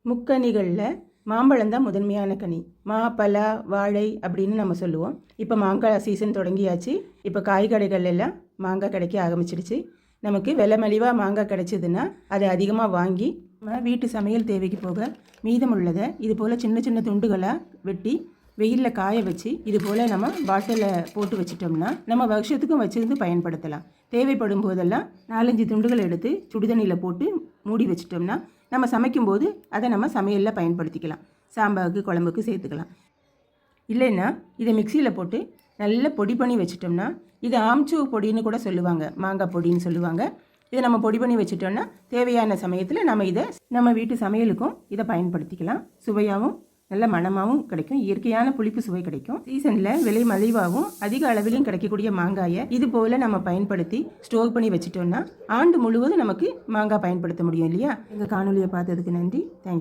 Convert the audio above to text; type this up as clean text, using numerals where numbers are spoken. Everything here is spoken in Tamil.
முக்கனிகளில் மாம்பழம் தான் முதன்மையான கனி. மா, பலா, வாழை அப்படின்னு நம்ம சொல்லுவோம். இப்போ மாங்காய் சீசன் தொடங்கியாச்சு. இப்போ காய்கடைகள் எல்லாம் மாங்காய் கிடைக்க ஆரம்பிச்சிடுச்சு. நமக்கு விலை மலிவாக மாங்காய் கிடைச்சிதுன்னா அதை அதிகமாக வாங்கி நம்ம வீட்டு சமையல் தேவைக்கு போக மீதம் உள்ளதை இது போல் சின்ன சின்ன துண்டுகளாக வெட்டி வெயிலில் காய வச்சு இது போல் நம்ம பாட்டிலில் போட்டு வச்சிட்டோம்னா நம்ம வருஷத்துக்கும் வச்சிருந்து பயன்படுத்தலாம். தேவைப்படும் போதெல்லாம் 4-5 துண்டுகள் எடுத்து சுடுதண்ணியில் போட்டு மூடி வச்சிட்டோம்னா நம்ம சமைக்கும்போது அதை நம்ம சமையலில் பயன்படுத்திக்கலாம். சாம்பாருக்கு, குழம்புக்கு சேர்த்துக்கலாம். இல்லைன்னா இதை மிக்சியில் போட்டு நல்லா பொடி பண்ணி வச்சிட்டோம்னா, இது ஆம்ச்சூ பொடின்னு கூட சொல்லுவாங்க, மாங்காய் பொடின்னு சொல்லுவாங்க. இதை நம்ம பொடி பண்ணி வச்சிட்டோம்னா தேவையான சமயத்தில் நம்ம இதை நம்ம வீட்டு சமையலுக்கும் இதை பயன்படுத்திக்கலாம். சுவையாகவும் நல்ல மணமாகவும் கிடைக்கும். இயற்கையான புளிப்பு சுவை கிடைக்கும். சீசனில் விலை மலிவாகவும் அதிக அளவிலையும் கிடைக்கக்கூடிய மாங்காயை இது போல் நம்ம பயன்படுத்தி ஸ்டோர் பண்ணி வச்சிட்டோம்னா ஆண்டு முழுவதும் நமக்கு மாங்காய் பயன்படுத்த முடியும் இல்லையா? எங்கள் காணொலியை பார்த்ததுக்கு நன்றி. தேங்க்யூ.